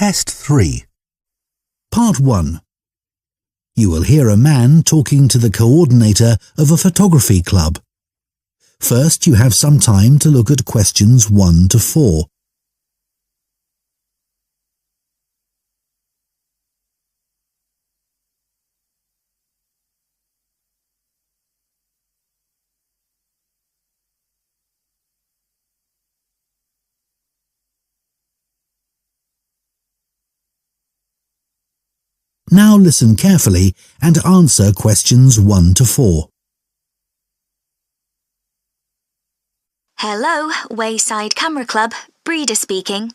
Test 3. Part 1. You will hear a man talking to the coordinator of a photography club. First, you have some time to look at questions 1 to 4. Now listen carefully and answer questions 1 to 4. Hello, Wayside Camera Club, Breeder speaking.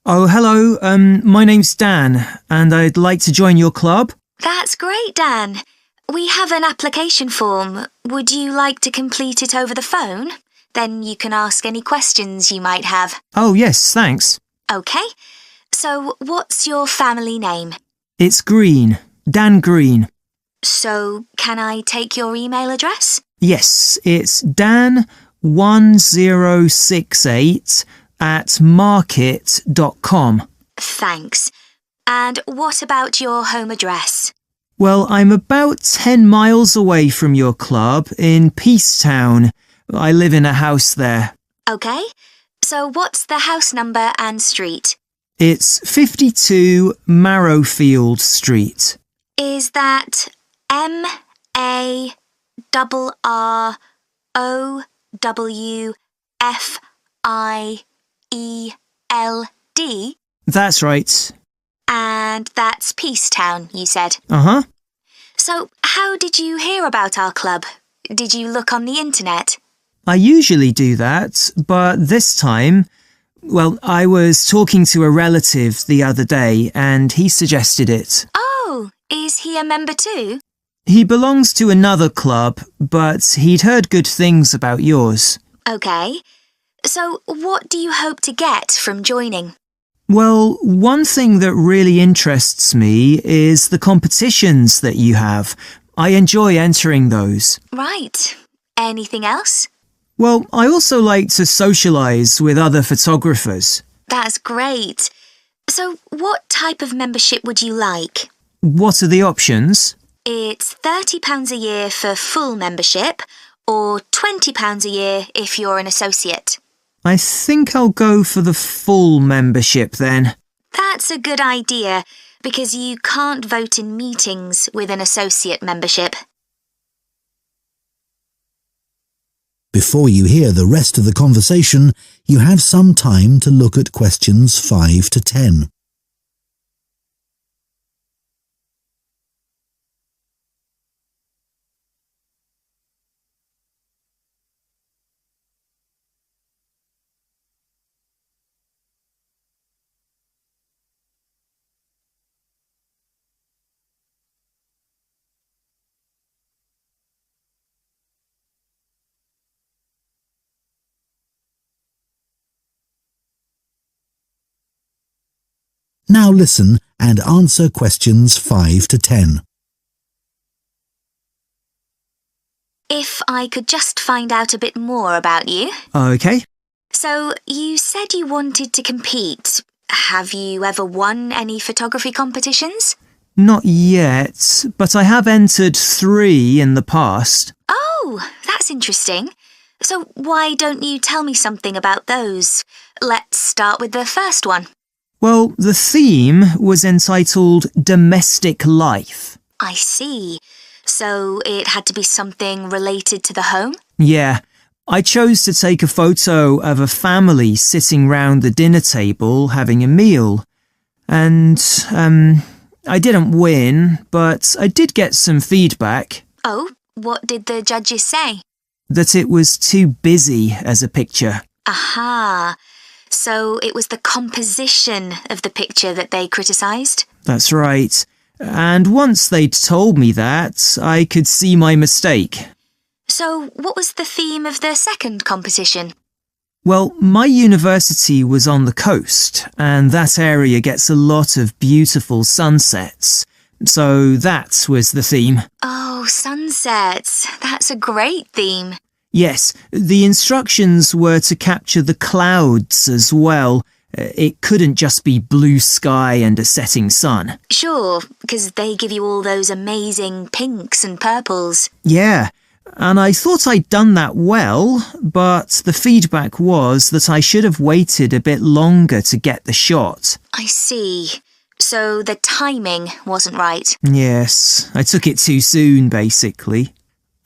Oh, hello. My name's Dan, and I'd like to join your club. That's great, Dan. We have an application form. Would you like to complete it over the phone? Then you can ask any questions you might have. Oh, yes, thanks. OK. So, what's your family name? It's Green. Dan Green. So, can I take your email address? Yes, it's dan1068@market.com. Thanks. And what about your home address? Well, I'm about 10 miles away from your club in Peacetown. I live in a house there. OK. So, what's the house number and street? It's 52 Marrowfield Street. Is that MARROWFIELD? That's right. And that's Peacetown, you said? Uh-huh. So, how did you hear about our club? Did you look on the internet? I usually do that, but this time, well, I was talking to a relative the other day and he suggested it. Oh, is he a member too? He belongs to another club, but he'd heard good things about yours. OK. So, what do you hope to get from joining? Well, one thing that really interests me is the competitions that you have. I enjoy entering those. Right. Anything else? Well, I also like to socialise with other photographers. That's great. So, what type of membership would you like? What are the options? It's £30 a year for full membership, or £20 a year if you're an associate. I think I'll go for the full membership then. That's a good idea, because you can't vote in meetings with an associate membership. Before you hear the rest of the conversation, you have some time to look at questions 5 to 10. Now listen and answer questions 5 to 10. If I could just find out a bit more about you. OK. So, you said you wanted to compete. Have you ever won any photography competitions? Not yet, but I have entered 3 in the past. Oh, that's interesting. So, why don't you tell me something about those? Let's start with the first one. Well, the theme was entitled Domestic Life. I see. So it had to be something related to the home? Yeah. I chose to take a photo of a family sitting round the dinner table having a meal. And, I didn't win, but I did get some feedback. Oh, what did the judges say? That it was too busy as a picture. Aha. So it was the composition of the picture that they criticised? That's right. And once they'd told me that, I could see my mistake. So what was the theme of the second competition? Well, my university was on the coast, and that area gets a lot of beautiful sunsets. So that was the theme. Oh, sunsets. That's a great theme. Yes, the instructions were to capture the clouds as well, It couldn't just be blue sky and a setting sun. Sure, because they give you all those amazing pinks and purples. Yeah, and I thought I'd done that well, but the feedback was that I should have waited a bit longer to get the shot. I see. So the timing wasn't right. Yes, I took it too soon, basically.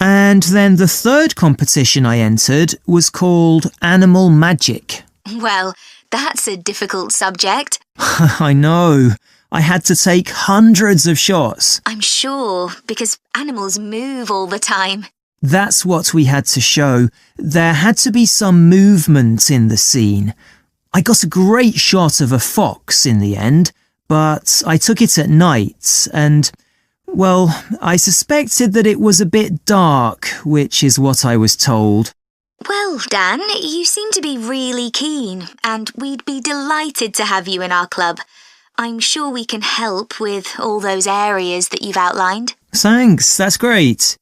And then the third competition I entered was called Animal Magic. Well, that's a difficult subject. I know. I had to take hundreds of shots. I'm sure, because animals move all the time. That's what we had to show. There had to be some movement in the scene. I got a great shot of a fox in the end, but I took it at night and, well, I suspected that it was a bit dark, which is what I was told. Well, Dan, you seem to be really keen, and we'd be delighted to have you in our club. I'm sure we can help with all those areas that you've outlined. Thanks, that's great.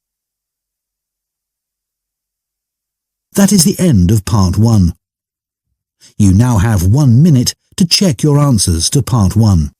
That is the end of part 1. You now have 1 minute to check your answers to part 1.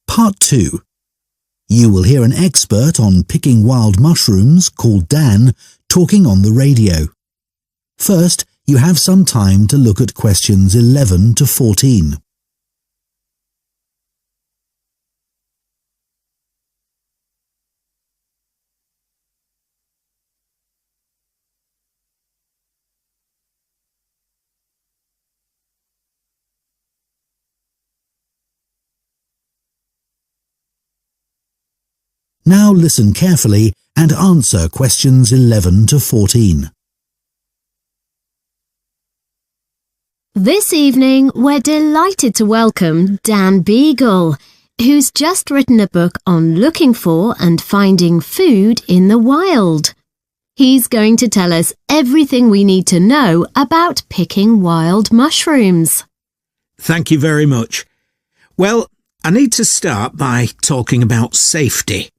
Part 2. You will hear an expert on picking wild mushrooms called Dan talking on the radio. First, you have some time to look at questions 11 to 14. Now listen carefully and answer questions 11 to 14. This evening, we're delighted to welcome Dan Beagle, who's just written a book on looking for and finding food in the wild. He's going to tell us everything we need to know about picking wild mushrooms. Thank you very much. Well, I need to start by talking about safety.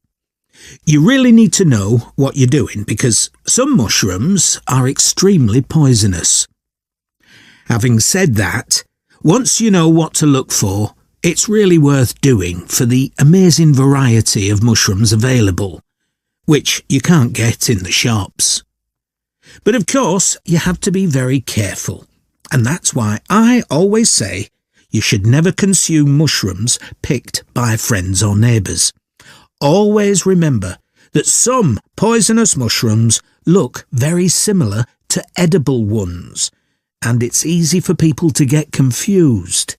You really need to know what you're doing because some mushrooms are extremely poisonous. Having said that, once you know what to look for, it's really worth doing for the amazing variety of mushrooms available, which you can't get in the shops. But of course, you have to be very careful, and that's why I always say you should never consume mushrooms picked by friends or neighbours. Always remember that some poisonous mushrooms look very similar to edible ones, and it's easy for people to get confused.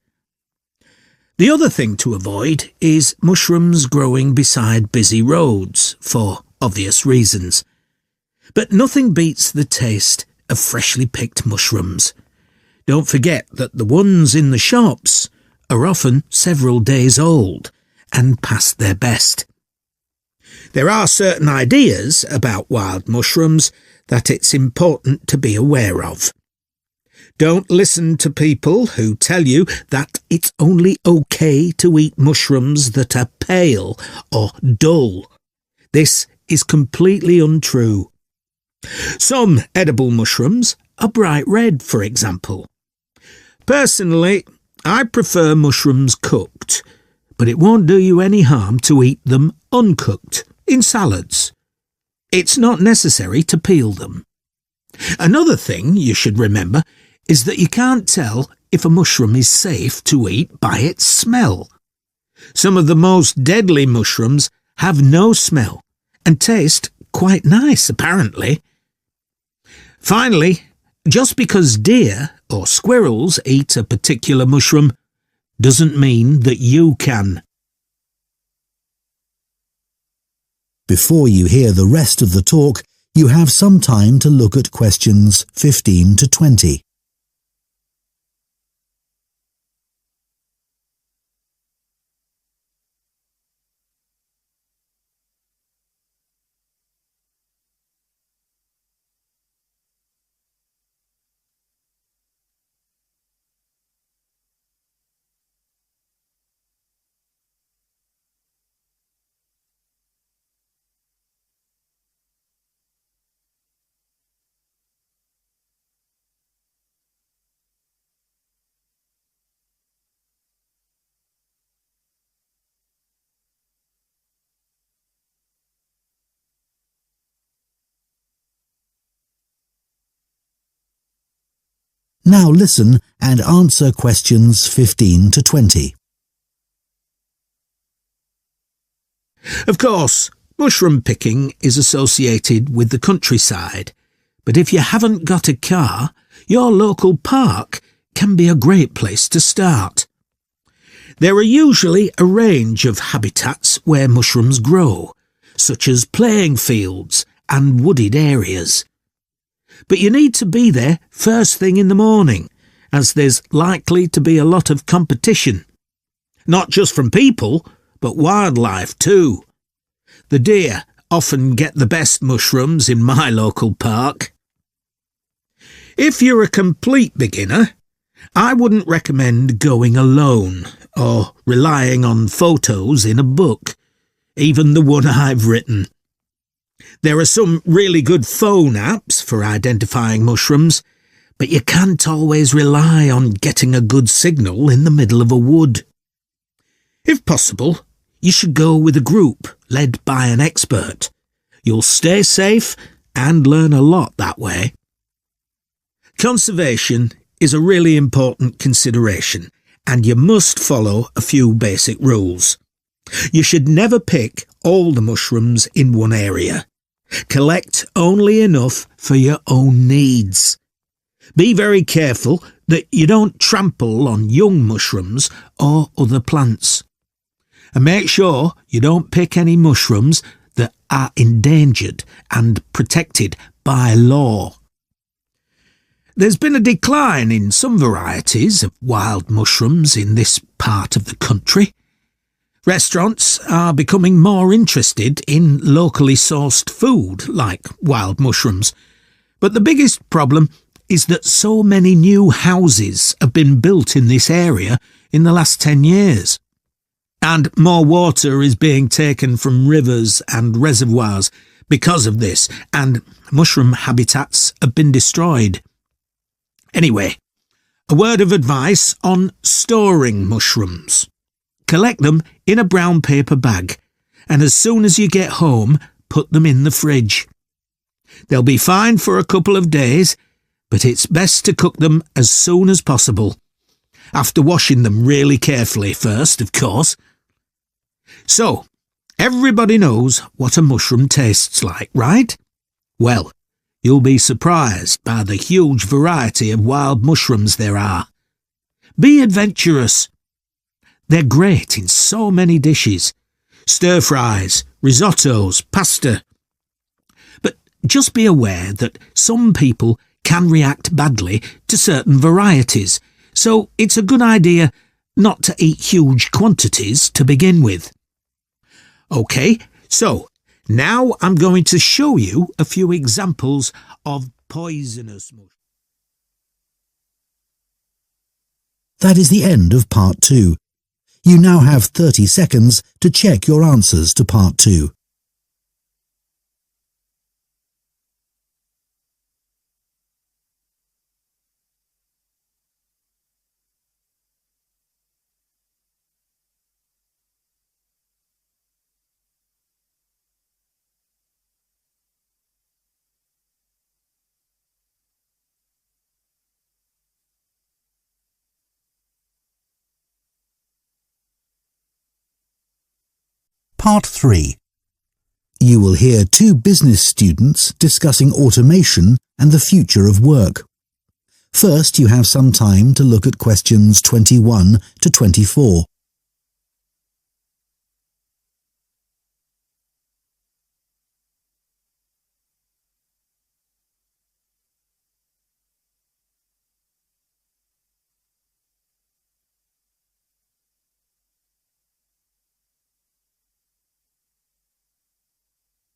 The other thing to avoid is mushrooms growing beside busy roads, for obvious reasons. But nothing beats the taste of freshly picked mushrooms. Don't forget that the ones in the shops are often several days old and past their best. There are certain ideas about wild mushrooms that it's important to be aware of. Don't listen to people who tell you that it's only okay to eat mushrooms that are pale or dull. This is completely untrue. Some edible mushrooms are bright red, for example. Personally, I prefer mushrooms cooked, but it won't do you any harm to eat them uncooked in salads. It's not necessary to peel them. Another thing you should remember is that you can't tell if a mushroom is safe to eat by its smell. Some of the most deadly mushrooms have no smell and taste quite nice, apparently. Finally, just because deer or squirrels eat a particular mushroom doesn't mean that you can. Before you hear the rest of the talk, you have some time to look at questions 15 to 20. Now listen and answer questions 15 to 20. Of course, mushroom picking is associated with the countryside, but if you haven't got a car, your local park can be a great place to start. There are usually a range of habitats where mushrooms grow, such as playing fields and wooded areas. But you need to be there first thing in the morning, as there's likely to be a lot of competition. Not just from people, but wildlife too. The deer often get the best mushrooms in my local park. If you're a complete beginner, I wouldn't recommend going alone or relying on photos in a book, even the one I've written. There are some really good phone apps for identifying mushrooms, but you can't always rely on getting a good signal in the middle of a wood. If possible, you should go with a group led by an expert. You'll stay safe and learn a lot that way. Conservation is a really important consideration, and you must follow a few basic rules. You should never pick all the mushrooms in one area. Collect only enough for your own needs. Be very careful that you don't trample on young mushrooms or other plants. And make sure you don't pick any mushrooms that are endangered and protected by law. There's been a decline in some varieties of wild mushrooms in this part of the country. Restaurants are becoming more interested in locally sourced food like wild mushrooms, but the biggest problem is that so many new houses have been built in this area in the last 10 years. And more water is being taken from rivers and reservoirs because of this, and mushroom habitats have been destroyed. Anyway, a word of advice on storing mushrooms. Collect them in a brown paper bag, and as soon as you get home, put them in the fridge. They'll be fine for a couple of days, but it's best to cook them as soon as possible. After washing them really carefully first, of course. So, everybody knows what a mushroom tastes like, right? Well, you'll be surprised by the huge variety of wild mushrooms there are. Be adventurous. They're great in so many dishes. Stir-fries, risottos, pasta. But just be aware that some people can react badly to certain varieties, so it's a good idea not to eat huge quantities to begin with. OK, so now I'm going to show you a few examples of poisonous mushrooms. That is the end of Part 2. You now have 30 seconds to check your answers to Part 2. Part 3. You will hear two business students discussing automation and the future of work. First, you have some time to look at questions 21 to 24.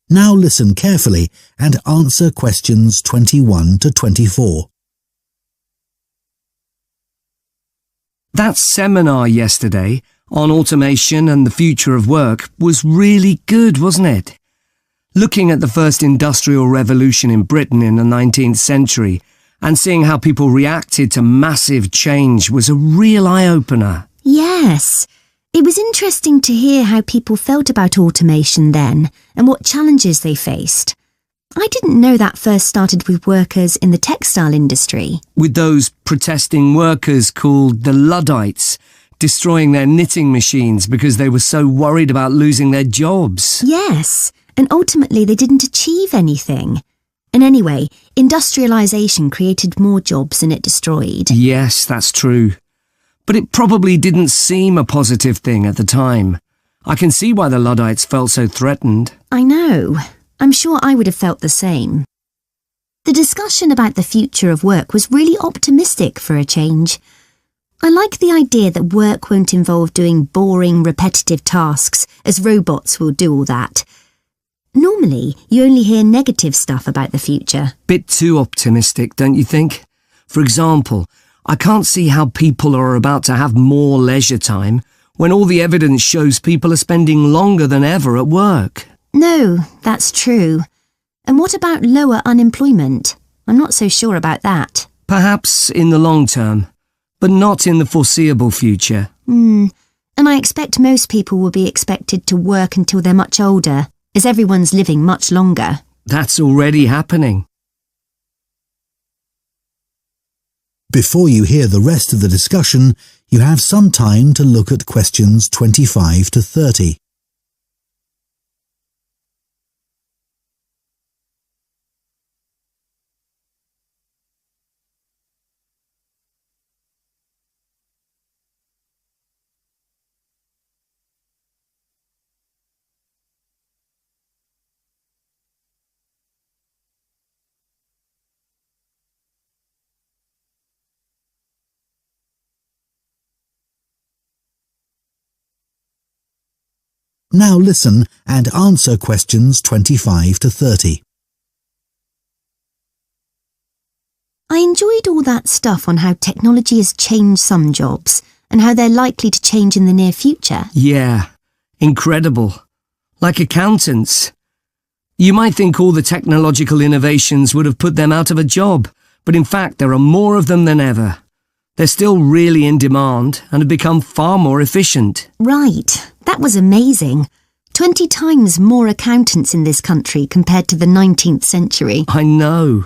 Now listen carefully and answer questions 21 to 24. That seminar yesterday on automation and the future of work was really good, wasn't it? Looking at the first industrial revolution in Britain in the 19th century and seeing how people reacted to massive change was a real eye-opener. Yes. It was interesting to hear how people felt about automation then and what challenges they faced. I didn't know that first started with workers in the textile industry. With those protesting workers called the Luddites, destroying their knitting machines because they were so worried about losing their jobs. Yes, and ultimately they didn't achieve anything. And anyway, industrialisation created more jobs than it destroyed. Yes, that's true. But it probably didn't seem a positive thing at the time. I can see why the Luddites felt so threatened. I know. I'm sure I would have felt the same. The discussion about the future of work was really optimistic for a change. I like the idea that work won't involve doing boring, repetitive tasks, as robots will do all that. Normally, you only hear negative stuff about the future. Bit too optimistic, don't you think? For example, I can't see how people are about to have more leisure time when all the evidence shows people are spending longer than ever at work. No, that's true. And what about lower unemployment? I'm not so sure about that. Perhaps in the long term, but not in the foreseeable future. And I expect most people will be expected to work until they're much older, as everyone's living much longer. That's already happening. Before you hear the rest of the discussion, you have some time to look at questions 25 to 30. Now listen and answer questions 25 to 30. I enjoyed all that stuff on how technology has changed some jobs and how they're likely to change in the near future. Yeah, incredible. Like accountants. You might think all the technological innovations would have put them out of a job, but in fact there are more of them than ever. They're still really in demand and have become far more efficient. Right, that was amazing. 20 times more accountants in this country compared to the 19th century. I know.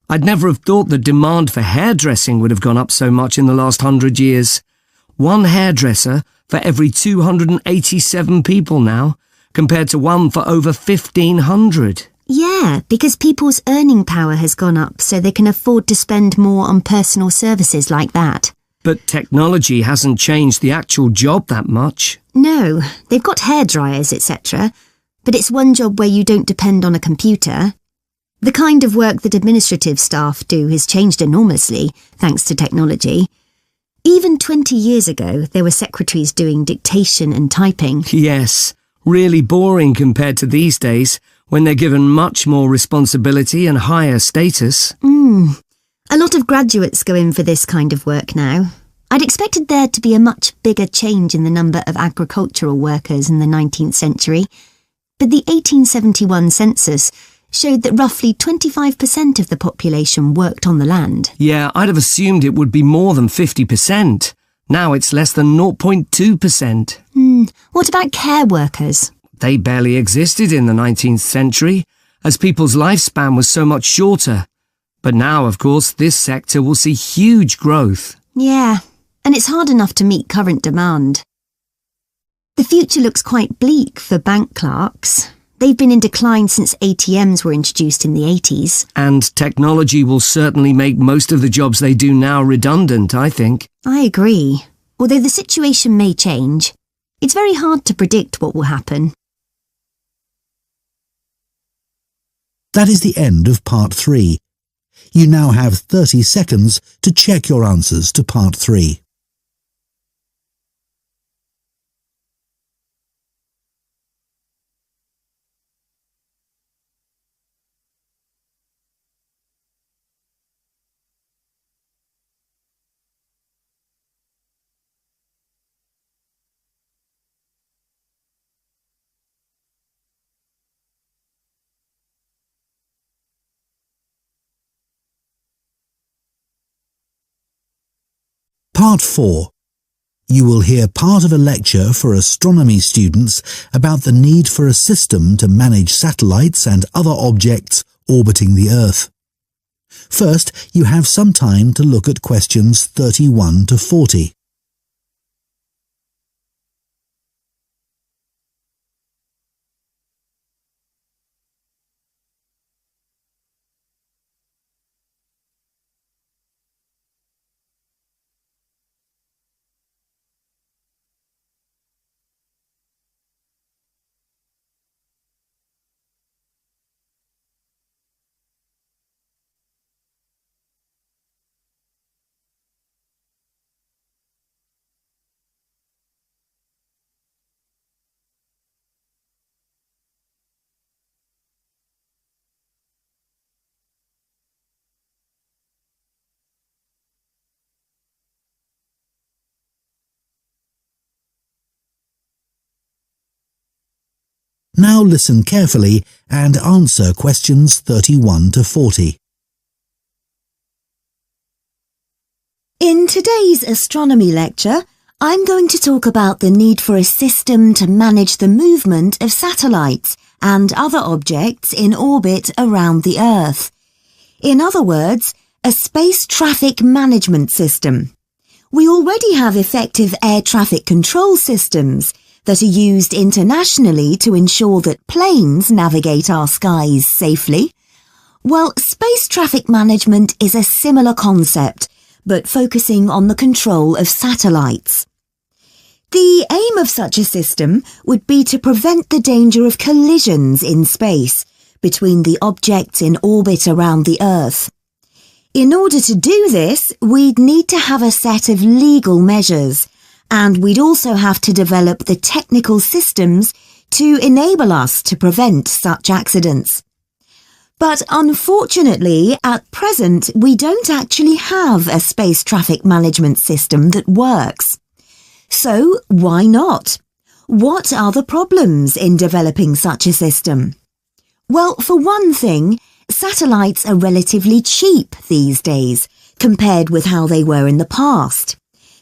I'd never have thought the demand for hairdressing would have gone up so much in the last 100 years. One hairdresser for every 287 people now, compared to one for over 1,500. Yeah, because people's earning power has gone up so they can afford to spend more on personal services like that. But technology hasn't changed the actual job that much. No, they've got hairdryers, etc. But it's one job where you don't depend on a computer. The kind of work that administrative staff do has changed enormously, thanks to technology. Even 20 years ago, there were secretaries doing dictation and typing. Yes, really boring compared to these days, when they're given much more responsibility and higher status. A lot of graduates go in for this kind of work now. I'd expected there to be a much bigger change in the number of agricultural workers in the 19th century, but the 1871 census showed that roughly 25% of the population worked on the land. Yeah, I'd have assumed it would be more than 50%. Now it's less than 0.2%. What about care workers? They barely existed in the 19th century, as people's lifespan was so much shorter. But now, of course, this sector will see huge growth. Yeah, and it's hard enough to meet current demand. The future looks quite bleak for bank clerks. They've been in decline since ATMs were introduced in the 80s. And technology will certainly make most of the jobs they do now redundant, I think. I agree. Although the situation may change, it's very hard to predict what will happen. That is the end of part 3. You now have 30 seconds to check your answers to part 3. Part 4. You will hear part of a lecture for astronomy students about the need for a system to manage satellites and other objects orbiting the Earth. First, you have some time to look at questions 31 to 40. Now listen carefully and answer questions 31 to 40. In today's astronomy lecture, I'm going to talk about the need for a system to manage the movement of satellites and other objects in orbit around the Earth. In other words, a space traffic management system. We already have effective air traffic control systems that are used internationally to ensure that planes navigate our skies safely. Well, space traffic management is a similar concept, but focusing on the control of satellites. The aim of such a system would be to prevent the danger of collisions in space between the objects in orbit around the Earth. In order to do this, we'd need to have a set of legal measures, and we'd also have to develop the technical systems to enable us to prevent such accidents. But unfortunately, at present, we don't actually have a space traffic management system that works. So why not? What are the problems in developing such a system? Well, for one thing, satellites are relatively cheap these days compared with how they were in the past,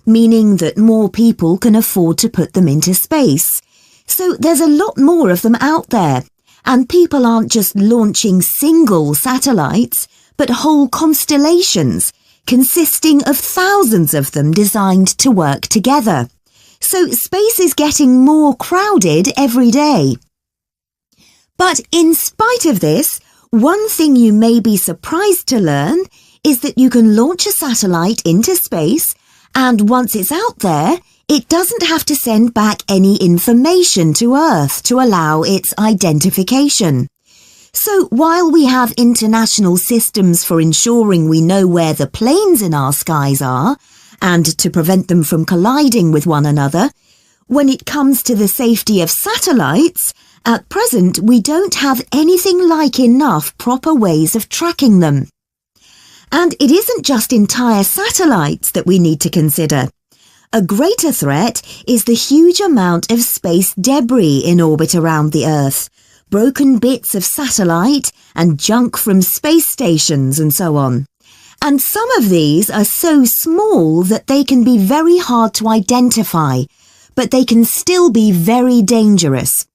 meaning that more people can afford to put them into space. So there's a lot more of them out there, and people aren't just launching single satellites, but whole constellations consisting of thousands of them designed to work together. So space is getting more crowded every day. But in spite of this, one thing you may be surprised to learn is that you can launch a satellite into space, and once it's out there, it doesn't have to send back any information to Earth to allow its identification. So while we have international systems for ensuring we know where the planes in our skies are, and to prevent them from colliding with one another, when it comes to the safety of satellites, at present we don't have anything like enough proper ways of tracking them. And it isn't just entire satellites that we need to consider. A greater threat is the huge amount of space debris in orbit around the Earth, broken bits of satellite and junk from space stations and so on. And some of these are so small that they can be very hard to identify, but they can still be very dangerous.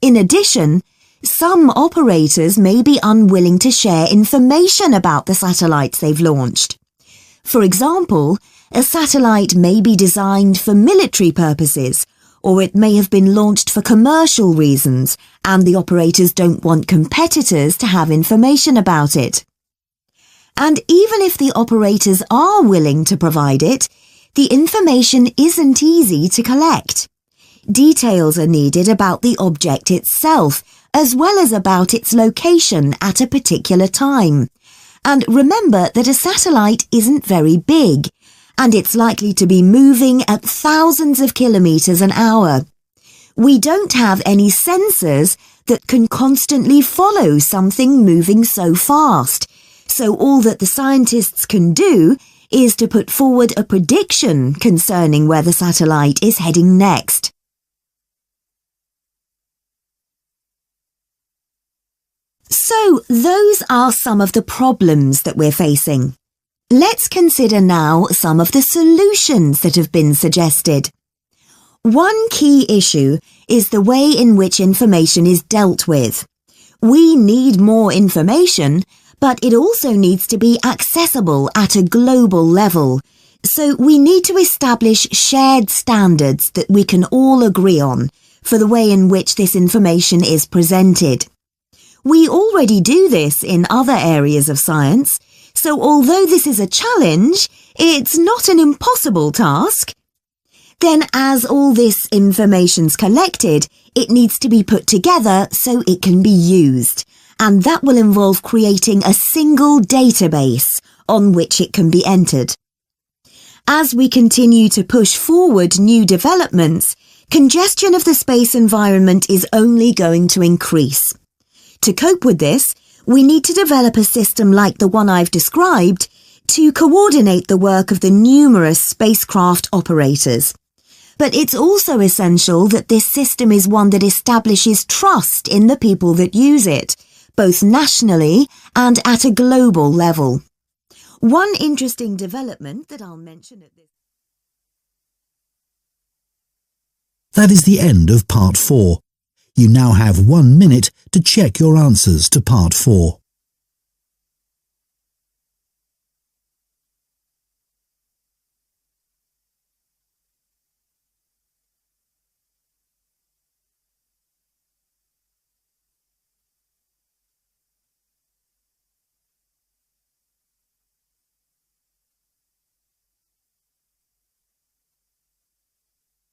In addition, some operators may be unwilling to share information about the satellites they've launched. For example, a satellite may be designed for military purposes, or it may have been launched for commercial reasons, and the operators don't want competitors to have information about it. And even if the operators are willing to provide it, the information isn't easy to collect. Details are needed about the object itself, as well as about its location at a particular time. And remember that a satellite isn't very big, and it's likely to be moving at thousands of kilometers an hour. We don't have any sensors that can constantly follow something moving so fast, so all that the scientists can do is to put forward a prediction concerning where the satellite is heading next. So, those are some of the problems that we're facing. Let's consider now some of the solutions that have been suggested. One key issue is the way in which information is dealt with. We need more information, but it also needs to be accessible at a global level. So we need to establish shared standards that we can all agree on for the way in which this information is presented. We already do this in other areas of science, so although this is a challenge, it's not an impossible task. Then as all this information's collected, it needs to be put together so it can be used, and that will involve creating a single database on which it can be entered. As we continue to push forward new developments, congestion of the space environment is only going to increase. To cope with this, we need to develop a system like the one I've described to coordinate the work of the numerous spacecraft operators. But it's also essential that this system is one that establishes trust in the people that use it, both nationally and at a global level. One interesting development that I'll mention at this... That is the end of part 4. You now have 1 minute to check your answers to part 4.